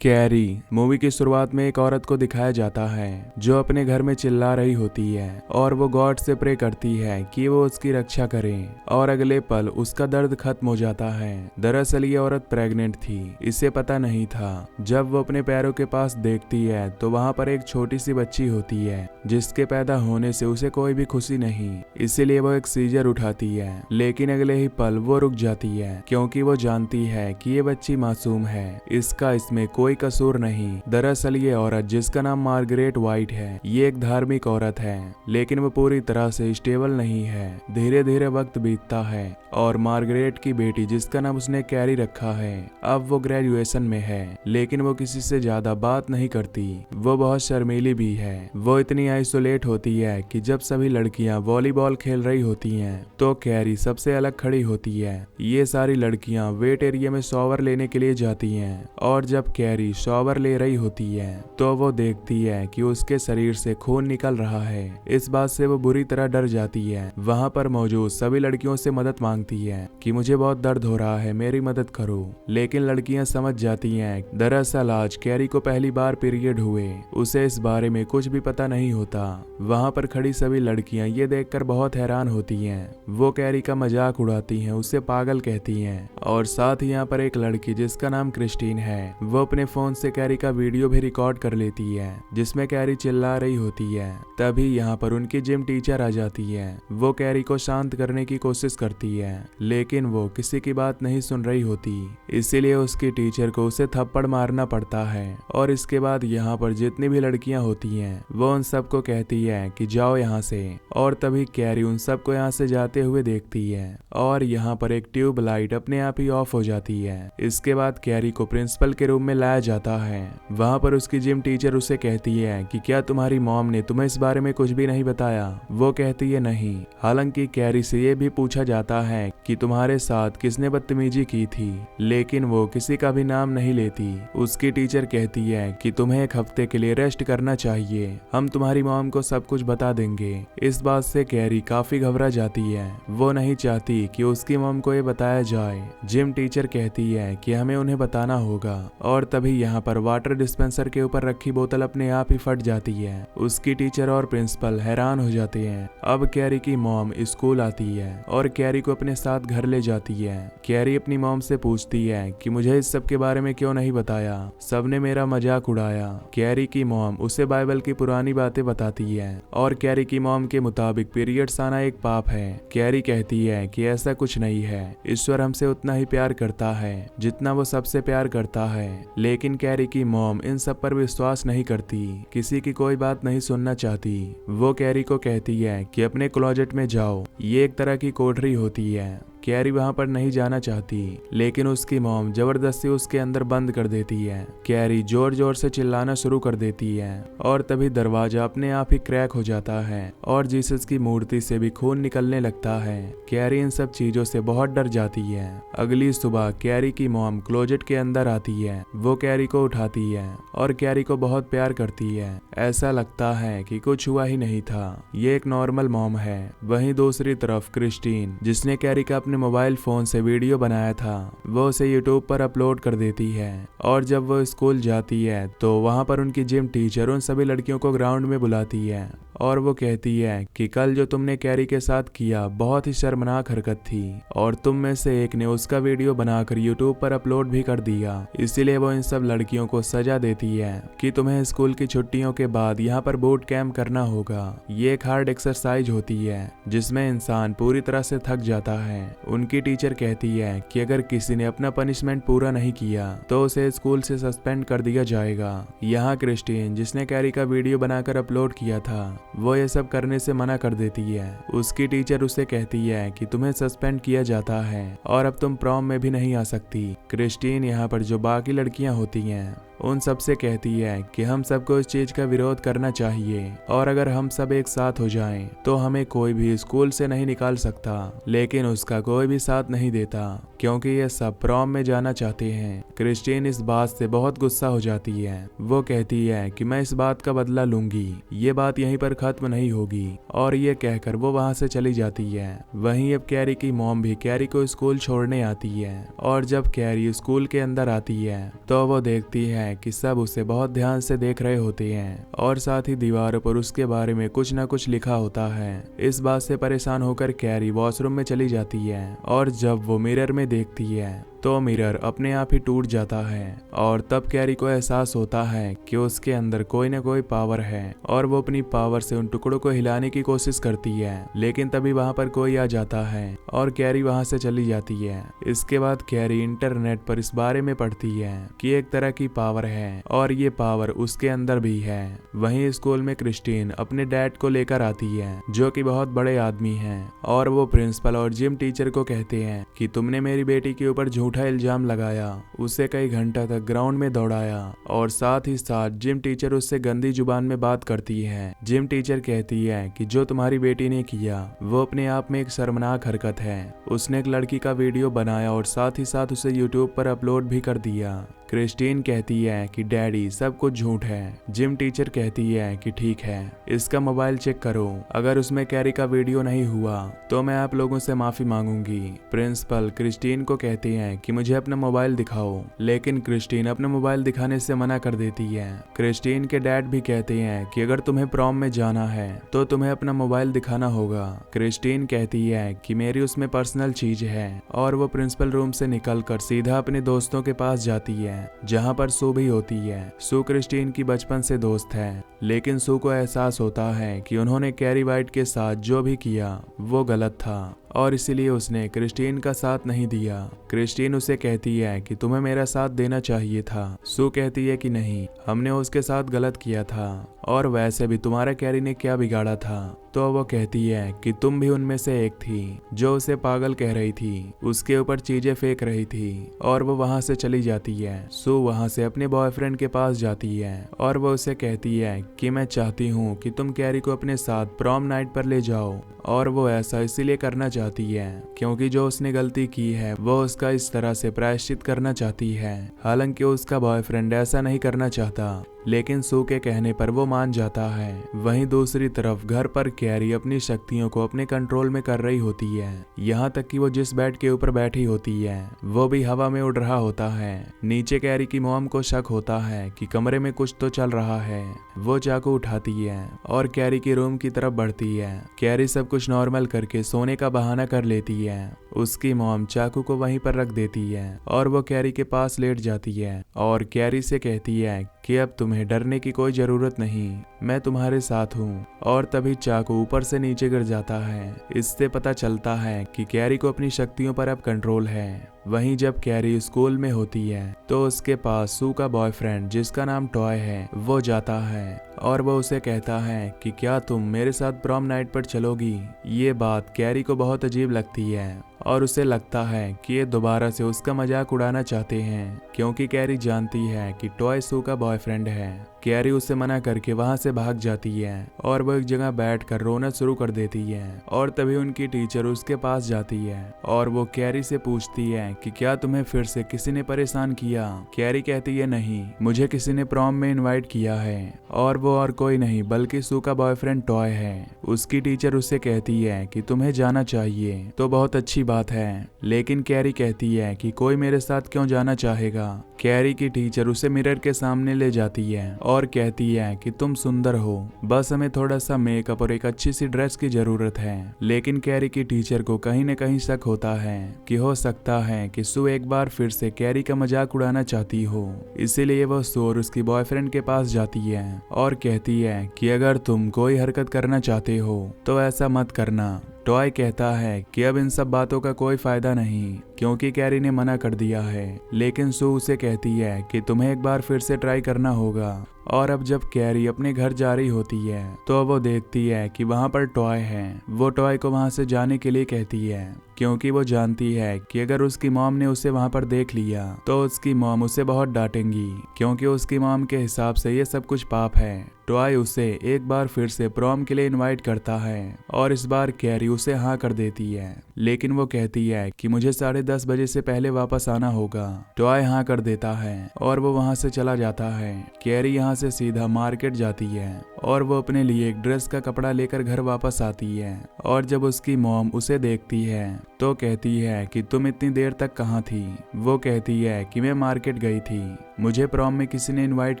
Carry movie की शुरुआत में एक औरत को दिखाया जाता है जो अपने घर में चिल्ला रही होती है और वो गॉड से प्रे करती है कि वो उसकी रक्षा करे और अगले पल उसका दर्द खत्म हो जाता है। दरअसल ये औरत प्रेग्नेंट थी, इसे पता नहीं था। जब वो अपने पैरों के पास देखती है तो वहाँ पर एक छोटी सी बच्ची होती है जिसके पैदा होने से उसे कोई भी खुशी नहीं, इसीलिए वो एक सीजर उठाती है। लेकिन अगले ही पल वो रुक जाती है क्योंकि वो जानती है कि ये बच्ची मासूम है, इसका इसमें कोई कसूर नहीं। दरअसल ये औरत जिसका नाम मार्गरेट वाइट है, ये एक धार्मिक औरत है, लेकिन वो पूरी तरह से स्टेबल नहीं है। धीरे धीरे वक्त बीतता है और मार्गरेट की बेटी जिसका नाम उसने कैरी रखा है, अब वो ग्रेजुएशन में है, लेकिन वो किसी से ज्यादा बात नहीं करती। वो बहुत शर्मीली भी है। वो इतनी आइसोलेट होती है कि जब सभी लड़कियां वॉलीबॉल खेल रही होती हैं तो कैरी सबसे अलग खड़ी होती है। ये सारी लड़कियां वेट एरिया में शॉवर लेने के लिए जाती हैं और जब कैरी शॉवर ले रही होती है तो वो देखती है कि उसके शरीर से खून निकल रहा है। इस बात से वो बुरी तरह डर जाती है। वहाँ पर मौजूद सभी लड़कियों से मदद मांगती है कि मुझे बहुत दर्द हो रहा है, मेरी मदद करो। लेकिन लड़कियां समझ जाती हैं दरअसल आज कैरी को पहली बार पीरियड हुए, उसे इस बारे में कुछ भी पता नहीं होता। वहाँ पर खड़ी सभी लड़कियां ये देखकर बहुत हैरान होती हैं। वो कैरी का मजाक उड़ाती हैं, उसे पागल कहती हैं और साथ ही यहाँ पर एक लड़की जिसका नाम क्रिस्टीन है, वो अपने फोन से कैरी का वीडियो भी रिकॉर्ड कर लेती है जिसमें कैरी चिल्ला रही होती है। तभी यहाँ पर उनकी जिम टीचर आ जाती है। वो कैरी को शांत करने की कोशिश करती है लेकिन वो किसी की बात नहीं सुन रही होती, इसीलिए उसकी टीचर को उसे थप्पड़ मारना पड़ता है। और इसके बाद यहाँ पर जितनी भी लड़कियां होती हैं वो उन सबको कहती है कि जाओ यहाँ से, और तभी कैरी उन सबको यहाँ से जाते हुए देखती है और यहाँ पर एक ट्यूब लाइट अपने आप ही ऑफ हो जाती है। इसके बाद कैरी को प्रिंसिपल के रूम में लाया जाता है। वहाँ पर उसकी जिम टीचर उसे कहती है कि क्या तुम्हारी मॉम ने तुम्हें इस बारे में कुछ भी नहीं बताया? वो कहती है नहीं। हालांकि कैरी से ये भी पूछा जाता है कि तुम्हारे साथ किसने बदतमीजी की थी, लेकिन वो किसी का भी नाम नहीं लेती। उसकी टीचर कहती है कि तुम्हें एक हफ्ते के लिए रेस्ट करना चाहिए, हम तुम्हारी मॉम को सब कुछ बता देंगे। इस बात से कैरी काफी घबरा जाती है। वो नहीं चाहती कि उसकी मॉम को ये बताया जाए। जिम टीचर कहती है कि हमें उन्हें बताना होगा और तभी यहाँ पर वाटर डिस्पेंसर के ऊपर रखी बोतल अपने आप ही फट जाती है। उसकी टीचर और प्रिंसिपल हैरान हो जाते हैं। अब कैरी की मॉम स्कूल आती है और कैरी को अपने साथ घर ले जाती है। कैरी अपनी मॉम से पूछती है कि मुझे इस सब के बारे में क्यों नहीं बताया, सबने मेरा मजाक उड़ाया। कैरी की मॉम उसे बाइबल की पुरानी बातें बताती है और कैरी की मॉम के मुताबिक पीरियड्स आना एक पाप है। कैरी कहती है कि ऐसा कुछ नहीं है, ईश्वर हमसे उतना ही प्यार करता है जितना वो सबसे प्यार करता है। लेकिन कैरी की मॉम इन सब पर विश्वास नहीं करती, किसी की कोई बात नहीं सुनना चाहती। वो कैरी को कहती है कि अपने क्लोजेट में जाओ, ये एक तरह की कोठरी होती है। कैरी वहां पर नहीं जाना चाहती लेकिन उसकी मॉम जबरदस्ती उसके अंदर बंद कर देती है। कैरी जोर जोर से चिल्लाना शुरू कर देती है और तभी दरवाजा अपने आप ही क्रैक हो जाता है और जीसस की मूर्ति से भी खून निकलने लगता है। कैरी इन सब चीजों से बहुत डर जाती है। अगली सुबह कैरी की मॉम क्लोजेट के अंदर आती है। वो कैरी को उठाती है और कैरी को बहुत प्यार करती है। ऐसा लगता है कि कुछ हुआ ही नहीं था, ये एक नॉर्मल मॉम है। वहीं दूसरी तरफ क्रिस्टीन, जिसने कैरी का अपने मोबाइल फोन से वीडियो बनाया था, वो उसे यूट्यूब पर अपलोड कर देती है। और जब वो स्कूल जाती है तो वहां पर उनकी जिम टीचर उन सभी लड़कियों को ग्राउंड में बुलाती है और वो कहती है कि कल जो तुमने कैरी के साथ किया बहुत ही शर्मनाक हरकत थी और तुम में से एक ने उसका वीडियो बनाकर यूट्यूब पर अपलोड भी कर दिया, इसीलिए वो इन सब लड़कियों को सजा देती है कि तुम्हें स्कूल की छुट्टियों के बाद यहाँ पर बूट कैंप करना होगा। ये एक हार्ड एक्सरसाइज होती है जिसमें इंसान पूरी तरह से थक जाता है। उनकी टीचर कहती है कि अगर किसी ने अपना पनिशमेंट पूरा नहीं किया तो उसे स्कूल से सस्पेंड कर दिया जाएगा। यहाँ क्रिस्टीन, जिसने कैरी का वीडियो बनाकर अपलोड किया था, वो ये सब करने से मना कर देती है। उसकी टीचर उसे कहती है कि तुम्हें सस्पेंड किया जाता है और अब तुम प्रॉम में भी नहीं आ सकती। क्रिस्टीन यहाँ पर जो बाकी लड़कियां होती हैं उन सब से कहती है कि हम सबको इस चीज का विरोध करना चाहिए और अगर हम सब एक साथ हो जाएं तो हमें कोई भी स्कूल से नहीं निकाल सकता। लेकिन उसका कोई भी साथ नहीं देता क्योंकि ये सब प्रॉम में जाना चाहते हैं। क्रिस्टीन इस बात से बहुत गुस्सा हो जाती है। वो कहती है कि मैं इस बात का बदला लूंगी, ये बात यहीं पर खत्म नहीं होगी, और ये कहकर वो वहां से चली जाती है। वहीं अब कैरी की मॉम भी कैरी को स्कूल छोड़ने आती है और जब कैरी स्कूल के अंदर आती है तो वो देखती है है कि सब उसे बहुत ध्यान से देख रहे होते हैं और साथ ही दीवारों पर उसके बारे में कुछ न कुछ लिखा होता है। इस बात से परेशान होकर कैरी वॉशरूम में चली जाती है और जब वो मिरर में देखती है तो मिरर अपने आप ही टूट जाता है और तब कैरी को एहसास होता है कि उसके अंदर कोई न कोई पावर है और वो अपनी पावर से उन टुकड़ों को हिलाने की कोशिश करती है, लेकिन तभी वहां पर कोई आ जाता है और कैरी वहां से चली जाती है। इसके बाद कैरी इंटरनेट पर इस बारे में पढ़ती है कि एक तरह की पावर है और ये पावर उसके अंदर भी है। वहीं स्कूल में क्रिस्टीन अपने डैड को लेकर आती है जो कि बहुत बड़े आदमी हैं और वो प्रिंसिपल और जिम टीचर को कहते हैं कि तुमने मेरी बेटी के ऊपर झूठा इल्जाम लगाया, उसे कई घंटा तक ग्राउंड में दौड़ाया और साथ ही साथ जिम टीचर उससे गंदी जुबान में बात करती है। जिम टीचर कहती है कि जो तुम्हारी बेटी ने किया वो अपने आप में एक शर्मनाक हरकत है। उसने एक लड़की का वीडियो बनाया और साथ ही साथ उसे यूट्यूब पर अपलोड भी कर दिया। क्रिस्टीन कहती है कि डैडी सब कुछ झूठ है। जिम टीचर कहती है कि ठीक है, इसका मोबाइल चेक करो, अगर उसमें कैरी का वीडियो नहीं हुआ तो मैं आप लोगों से माफी मांगूंगी। प्रिंसिपल क्रिस्टीन को कहते हैं कि मुझे अपना मोबाइल दिखाओ, लेकिन क्रिस्टीन अपना मोबाइल दिखाने से मना कर देती है। क्रिस्टीन के डैड भी कहते हैं कि अगर तुम्हें प्रॉम में जाना है तो तुम्हें अपना मोबाइल दिखाना होगा। क्रिस्टीन कहती है कि मेरी उसमें पर्सनल चीज है और वो प्रिंसिपल रूम से निकलकर सीधा अपने दोस्तों के पास जाती है जहां पर सू भी होती है। सू क्रिस्टीन की बचपन से दोस्त है, लेकिन सू को एहसास होता है कि उन्होंने कैरी वाइट के साथ जो भी किया वो गलत था और इसीलिए उसने क्रिस्टीन का साथ नहीं दिया। क्रिस्टीन उसे कहती है कि तुम्हें मेरा साथ देना चाहिए था। सू कहती है कि नहीं, हमने उसके साथ गलत किया था और वैसे भी तुम्हारा कैरी ने क्या बिगाड़ा था। तो वो कहती है कि तुम भी उनमें से एक थी जो उसे पागल कह रही थी, उसके ऊपर चीजें फेंक रही थी और वो वहां से चली जाती है। सू वहां से अपने बॉयफ्रेंड के पास जाती है और वो उसे कहती है कि मैं चाहती हूँ कि तुम कैरी को अपने साथ प्रॉम नाइट पर ले जाओ और वो ऐसा इसीलिए करना चाहती है क्योंकि जो उसने गलती की है वो उसका इस तरह से प्रायश्चित करना चाहती है। हालांकि उसका बॉयफ्रेंड ऐसा नहीं करना चाहता, लेकिन सू के कहने पर वो मान जाता है। वहीं दूसरी तरफ घर पर कैरी अपनी शक्तियों को अपने कंट्रोल में कर रही होती है, यहाँ तक कि वो जिस बेड के ऊपर बैठी होती है वो भी हवा में उड़ रहा होता है। नीचे कैरी की मॉम को शक होता है कि कमरे में कुछ तो चल रहा है। वो चाकू उठाती है और कैरी की रूम की तरफ बढ़ती है। कैरी सब कुछ नॉर्मल करके सोने का बहाना कर लेती है। उसकी मॉम चाकू को वहीं पर रख देती है और वो कैरी के पास लेट जाती है और कैरी से कहती है कि अब तुम्हें डरने की कोई जरूरत नहीं, मैं तुम्हारे साथ हूँ। और तभी चाकू ऊपर से नीचे गिर जाता है। इससे पता चलता है कि कैरी को अपनी शक्तियों पर अब कंट्रोल है। वहीं जब कैरी स्कूल में होती है तो उसके पास सू का बॉयफ्रेंड जिसका नाम टॉय है वो जाता है और वो उसे कहता है कि क्या तुम मेरे साथ प्रॉम नाइट पर चलोगी। ये बात कैरी को बहुत अजीब लगती है और उसे लगता है कि ये दोबारा से उसका मजाक उड़ाना चाहते हैं क्योंकि कैरी जानती है कि टॉय सू का बॉयफ्रेंड है। कैरी उसे मना करके वहां से भाग जाती है और वो एक जगह बैठकर रोना शुरू कर देती है और तभी उनकी टीचर उसके पास जाती है और वो कैरी से पूछती है कि क्या तुम्हें फिर से किसी ने परेशान किया। कैरी कहती है नहीं, मुझे किसी ने प्रॉम में इनवाइट किया है और वो और कोई नहीं बल्कि सू का बॉयफ्रेंड टॉय है। उसकी टीचर उससे कहती है कि तुम्हें जाना चाहिए तो बहुत अच्छी बात है, लेकिन कैरी कहती है कि कोई मेरे साथ क्यों जाना चाहेगा। कैरी की टीचर उसे मिरर के सामने ले जाती है और कहती है कि तुम सुंदर हो, बस हमें थोड़ा सा मेकअप और एक अच्छी सी ड्रेस की जरूरत है। लेकिन कैरी की टीचर को कहीं न कहीं शक होता है कि हो सकता है कि सू एक बार फिर से कैरी का मजाक उड़ाना चाहती हो। इसीलिए वो सू और उसकी बॉयफ्रेंड के पास जाती है और कहती है कि अगर तुम कोई हरकत करना चाहते हो तो ऐसा मत करना। टॉय कहता है कि अब इन सब बातों का कोई फायदा नहीं क्योंकि कैरी ने मना कर दिया है, लेकिन सू उसे कहती है कि तुम्हें एक बार फिर से ट्राई करना होगा। और अब जब कैरी अपने घर जा रही होती है तो वो देखती है कि वहां पर टॉय है। वो टॉय को वहां से जाने के लिए कहती है क्योंकि वो जानती है कि अगर उसकी मॉम ने उसे वहां पर देख लिया तो उसकी मॉम उसे बहुत डांटेंगी क्योंकि उसकी मॉम के हिसाब से ये सब कुछ पाप है। टॉय उसे एक बार फिर से प्रॉम के लिए इनवाइट करता है और इस बार कैरी उसे हाँ कर देती है, लेकिन वो कहती है कि मुझे 10:30 बजे से पहले वापस आना होगा। टॉय हाँ कर देता है और वो वहाँ से चला जाता है। कैरी यहाँ से सीधा मार्केट जाती है और वो अपने लिए एक ड्रेस का कपड़ा लेकर घर वापस आती है। और जब उसकी मॉम उसे देखती है तो कहती है कि तुम इतनी देर तक कहाँ थी। वो कहती है कि मैं मार्केट गई थी, मुझे प्रॉम में किसी ने इनवाइट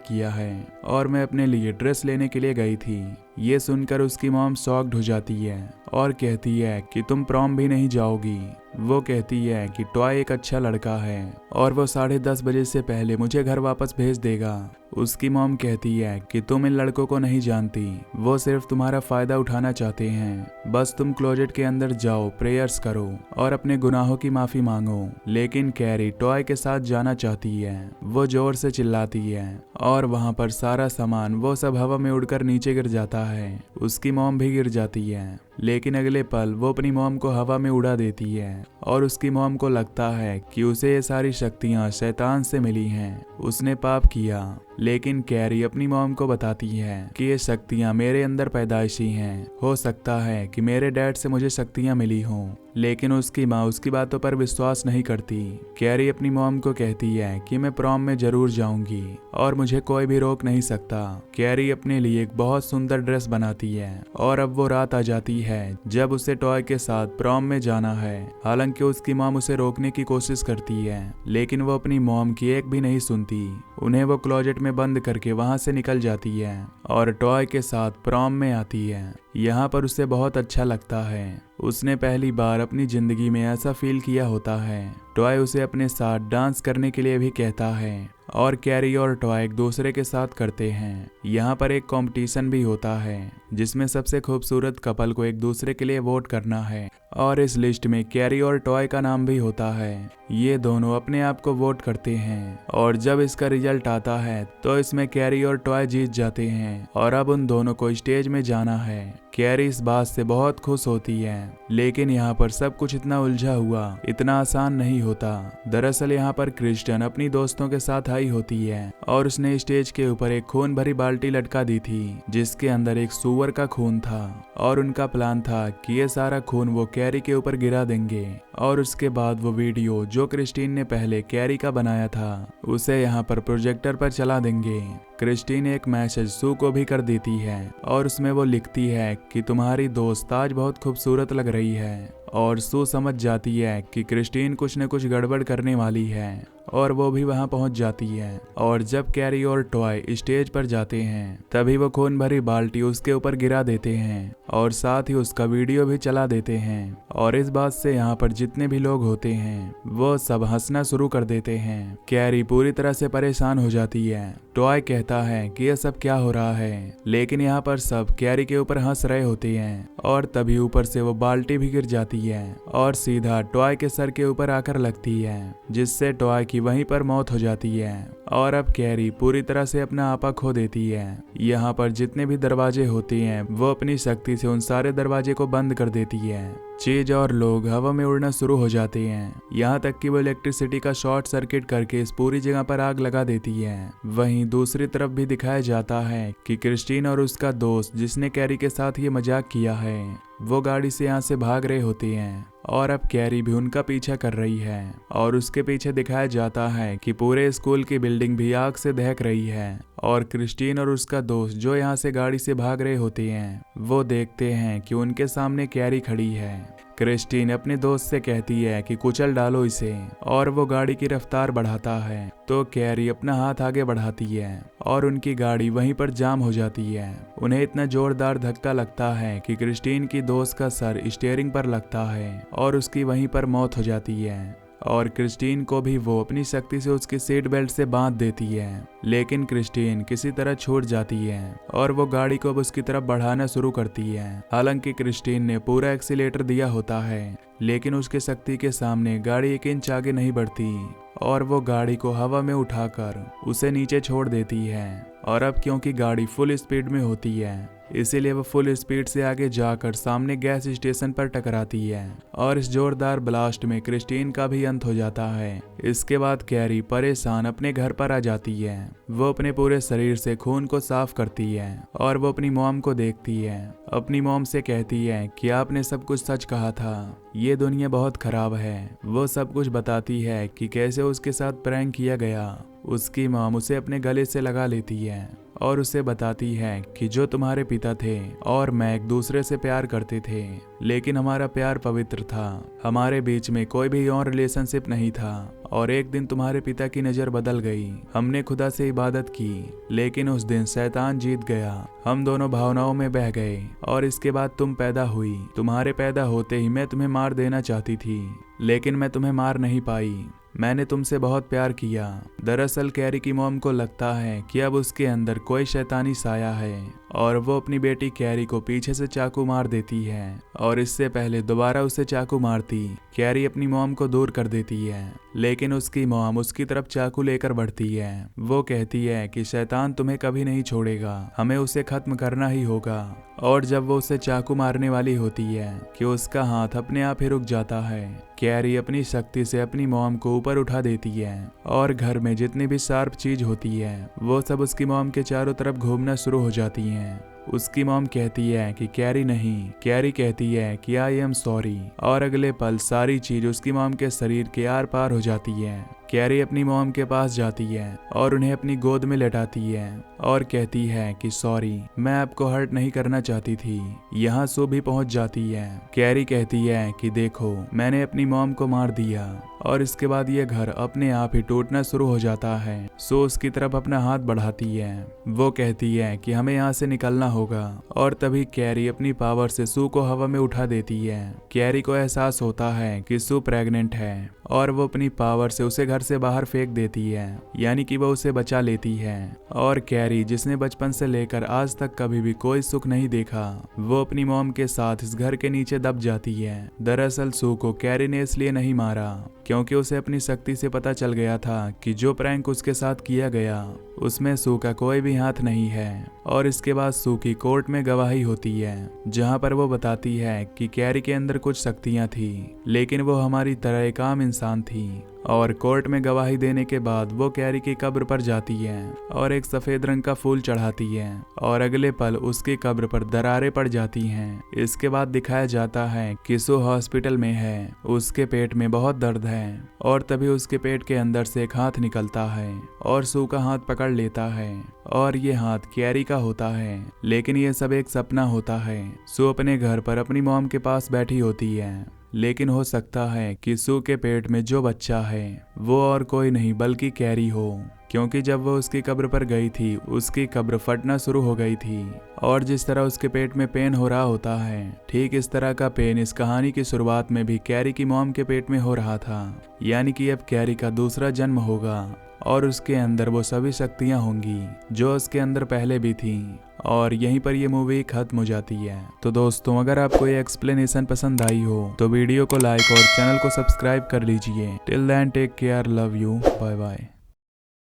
किया है और मैं अपने लिए ड्रेस लेने के लिए गई थी। ये सुनकर उसकी मॉम शॉक्ड हो जाती है और कहती है कि तुम प्रॉम भी नहीं जाओगी। वो कहती है कि टॉय एक अच्छा लड़का है और वो 10:30 बजे से पहले मुझे घर वापस भेज देगा। उसकी मॉम कहती है कि तुम इन लड़कों को नहीं जानती, वो सिर्फ तुम्हारा फायदा उठाना चाहते हैं। बस तुम क्लोजेट के अंदर जाओ, प्रेयर्स करो और अपने गुनाहों की माफी मांगो। लेकिन कैरी टॉय के साथ जाना चाहती है। वो जोर से चिल्लाती है और वहाँ पर सारा सामान वो सब हवा में उड़कर नीचे गिर जाता है। उसकी मॉम भी गिर जाती है, लेकिन अगले पल वो अपनी मॉम को हवा में उड़ा देती है और उसकी मॉम को लगता है कि उसे ये सारी शक्तियां शैतान से मिली हैं, उसने पाप किया। लेकिन कैरी अपनी मॉम को बताती है कि ये शक्तियां मेरे अंदर पैदाइशी हैं, हो सकता है कि मेरे डैड से मुझे शक्तियां मिली हों। लेकिन उसकी माँ उसकी बातों पर विश्वास नहीं करती। कैरी अपनी मॉम को कहती है कि मैं प्रॉम में जरूर जाऊंगी और मुझे कोई भी रोक नहीं सकता। कैरी अपने लिए एक बहुत सुंदर ड्रेस बनाती है और अब वो रात आ जाती है जब उसे टॉय के साथ प्रॉम में जाना है। हालांकि उसकी मॉम उसे रोकने की कोशिश करती है, लेकिन वो अपनी मॉम की एक भी नहीं सुनती। उन्हें वो क्लोजेट में बंद करके वहां से निकल जाती है और टॉय के साथ प्रॉम में आती है। यहाँ पर उसे बहुत अच्छा लगता है। उसने पहली बार अपनी जिंदगी में ऐसा फील किया होता है। टॉय उसे अपने साथ डांस करने के लिए भी कहता है और कैरी और टॉय एक दूसरे के साथ करते हैं। यहाँ पर एक कंपटीशन भी होता है जिसमें सबसे खूबसूरत कपल को एक दूसरे के लिए वोट करना है और इस लिस्ट में कैरी और टॉय का नाम भी होता है। ये दोनों अपने आप को वोट करते हैं और जब इसका रिजल्ट आता है तो इसमें कैरी और टॉय जीत जाते हैं और अब उन दोनों को स्टेज में जाना है। कैरी इस बात से बहुत खुश होती है, लेकिन यहाँ पर सब कुछ इतना उलझा हुआ, इतना आसान नहीं होता। दरअसल यहाँ पर क्रिस्टन अपनी दोस्तों के साथ आई होती है और उसने स्टेज के ऊपर एक खून भरी बाल्टी लटका दी थी जिसके अंदर एक सुअर का खून था और उनका प्लान था कि ये सारा खून वो कैरी के ऊपर गिरा देंगे और उसके बाद वो वीडियो जो क्रिस्टीन ने पहले कैरी का बनाया था उसे यहाँ पर प्रोजेक्टर पर चला देंगे। क्रिस्टीन एक मैसेज सू को भी कर देती है और उसमें वो लिखती है कि तुम्हारी दोस्त आज बहुत खूबसूरत लग रही है और सू समझ जाती है कि क्रिस्टीन कुछ न कुछ गड़बड़ करने वाली है और वो भी वहां पहुंच जाती है। और जब कैरी और टॉय स्टेज पर जाते हैं तभी वो खून भरी बाल्टी उसके ऊपर गिरा देते हैं और साथ ही उसका वीडियो भी चला देते हैं और इस बात से यहाँ पर जितने भी लोग होते हैं वो सब हंसना शुरू कर देते हैं। कैरी पूरी तरह से परेशान हो जाती है। टॉय कहता है कि यह सब क्या हो रहा है, लेकिन यहाँ पर सब कैरी के ऊपर हंस रहे होते हैं और तभी ऊपर से वो बाल्टी भी गिर जाती है और सीधा टॉय के सर के ऊपर आकर लगती है, जिससे टॉय की वहीं पर मौत हो जाती है और अब कैरी पूरी तरह से अपना आपा खो देती है। यहाँ पर जितने भी दरवाजे होते हैं वो अपनी शक्ति से उन सारे दरवाजे को बंद कर देती है। चीज और लोग हवा में उड़ना शुरू हो जाते हैं, यहाँ तक कि वो इलेक्ट्रिसिटी का शॉर्ट सर्किट करके इस पूरी जगह पर आग लगा देती है। वहीं दूसरी तरफ भी दिखाया जाता है कि क्रिस्टीन और उसका दोस्त जिसने कैरी के साथ ये मजाक किया है वो गाड़ी से यहाँ से भाग रहे होते हैं और अब कैरी भी उनका पीछा कर रही है और उसके पीछे दिखाया जाता है कि पूरे स्कूल की बिल्डिंग भी आग से दहक रही है और क्रिस्टीन और उसका दोस्त जो यहाँ से गाड़ी से भाग रहे होते हैं वो देखते हैं कि उनके सामने कैरी खड़ी है। क्रिस्टीन अपने दोस्त से कहती है कि कुचल डालो इसे और वो गाड़ी की रफ्तार बढ़ाता है तो कैरी अपना हाथ आगे बढ़ाती है और उनकी गाड़ी वहीं पर जाम हो जाती है। उन्हें इतना जोरदार धक्का लगता है कि क्रिस्टीन की दोस्त का सर स्टीयरिंग पर लगता है और उसकी वहीं पर मौत हो जाती है और क्रिस्टीन को भी वो अपनी शक्ति से उसकी सीट बेल्ट से बांध देती है। लेकिन क्रिस्टीन किसी तरह छूट जाती है और वो गाड़ी को अब उसकी तरफ बढ़ाना शुरू करती है। हालांकि क्रिस्टीन ने पूरा एक्सीलेटर दिया होता है, लेकिन उसके शक्ति के सामने गाड़ी 1 इंच आगे नहीं बढ़ती और वो गाड़ी को हवा में उठाकर उसे नीचे छोड़ देती है और अब क्योंकि गाड़ी फुल स्पीड में होती है इसीलिए वो फुल स्पीड से आगे जाकर सामने गैस स्टेशन पर टकराती है और इस जोरदार ब्लास्ट में क्रिस्टीन का भी अंत हो जाता है। इसके बाद कैरी परेशान अपने घर पर आ जाती है। वो अपने पूरे शरीर से खून को साफ करती है और वो अपनी मॉम को देखती है। अपनी मॉम से कहती है कि आपने सब कुछ सच कहा था, ये दुनिया बहुत खराब है। वो सब कुछ बताती है कि कैसे उसके साथ प्रैंक किया गया। उसकी मॉम उसे अपने गले से लगा लेती है और उसे बताती है कि जो तुम्हारे पिता थे और मैं एक दूसरे से प्यार करते थे, लेकिन हमारा प्यार पवित्र था, हमारे बीच में कोई भी और रिलेशनशिप नहीं था। और एक दिन तुम्हारे पिता की नज़र बदल गई, हमने खुदा से इबादत की, लेकिन उस दिन शैतान जीत गया। हम दोनों भावनाओं में बह गए और इसके बाद तुम पैदा हुई। तुम्हारे पैदा होते ही मैं तुम्हें मार देना चाहती थी, लेकिन मैं तुम्हें मार नहीं पाई। मैंने तुमसे बहुत प्यार किया। दरअसल कैरी की मॉम को लगता है कि अब उसके अंदर कोई शैतानी साया है और वो अपनी बेटी कैरी को पीछे से चाकू मार देती है और इससे पहले दोबारा उसे चाकू मारती कैरी अपनी मॉम को दूर कर देती है, लेकिन उसकी मॉम उसकी तरफ चाकू लेकर बढ़ती है। वो कहती है कि शैतान तुम्हें कभी नहीं छोड़ेगा, हमें उसे खत्म करना ही होगा। और जब वो उसे चाकू मारने वाली होती है कि उसका हाथ अपने आप ही रुक जाता है। कैरी अपनी शक्ति से अपनी मॉम को ऊपर उठा देती है और घर में जितनी भी शार्प चीज होती है वो सब उसकी मॉम के चारों तरफ घूमना शुरू हो जाती हैं। उसकी मॉम कहती है कि कैरी नहीं, कैरी कहती है कि आई एम सॉरी, और अगले पल सारी चीज उसकी मॉम के शरीर के आर पार हो जाती है। कैरी अपनी मॉम के पास जाती है और उन्हें अपनी गोद में लेटाती है और कहती है कि सॉरी, मैं आपको हर्ट नहीं करना चाहती थी। यहाँ सू भी पहुँच जाती है। कैरी कहती है कि देखो, मैंने अपनी मॉम को मार दिया, और इसके बाद ये घर अपने आप ही टूटना शुरू हो जाता है। सू उसकी तरफ अपना हाथ बढ़ाती है। वो कहती है कि हमें यहाँ से निकलना होगा, और तभी कैरी अपनी पावर से सू को हवा में उठा देती है। कैरी को एहसास होता है कि सू प्रेग्नेंट है और वो अपनी पावर से उसे घर से बाहर फेंक देती है, यानी कि वो उसे बचा लेती है। और कैरी, जिसने बचपन से लेकर आज तक कभी भी कोई सुख नहीं देखा, वो अपनी मॉम के साथ इस घर के नीचे दब जाती है। दरअसल सू को कैरी ने इसलिए नहीं मारा क्योंकि उसे अपनी शक्ति से पता चल गया था कि जो प्रैंक उसके साथ किया गया उसमें सू का कोई भी हाथ नहीं है। और इसके बाद सू की कोर्ट में गवाही होती है जहां पर वो बताती है कि कैरी के अंदर कुछ शक्तियां थी, लेकिन वो हमारी तरह एक आम इंसान थी। और कोर्ट में गवाही देने के बाद वो कैरी की कब्र पर जाती है और एक सफेद रंग का फूल चढ़ाती है, और अगले पल उसकी कब्र पर दरारें पड़ जाती हैं। इसके बाद दिखाया जाता है कि सू हॉस्पिटल में है, उसके पेट में बहुत दर्द है, और तभी उसके पेट के अंदर से एक हाथ निकलता है और सू का हाथ पकड़ लेता है, और ये हाथ कैरी का होता है। लेकिन ये सब एक सपना होता है। सू अपने घर पर अपनी मॉम के पास बैठी होती है, लेकिन हो सकता है कि सू के पेट में जो बच्चा है वो और कोई नहीं बल्कि कैरी हो, क्योंकि जब वो उसकी कब्र पर गई थी उसकी कब्र फटना शुरू हो गई थी। और जिस तरह उसके पेट में पेन हो रहा होता है, ठीक इस तरह का पेन इस कहानी की शुरुआत में भी कैरी की मॉम के पेट में हो रहा था। यानी कि अब कैरी का दूसरा जन्म होगा और उसके अंदर वो सभी शक्तियां होंगी जो उसके अंदर पहले भी थी। और यहीं पर ये मूवी खत्म हो जाती है। तो दोस्तों, अगर आपको ये एक्सप्लेनेशन पसंद आई हो तो वीडियो को लाइक और चैनल को सब्सक्राइब कर लीजिए। Till then take care, love you, bye bye.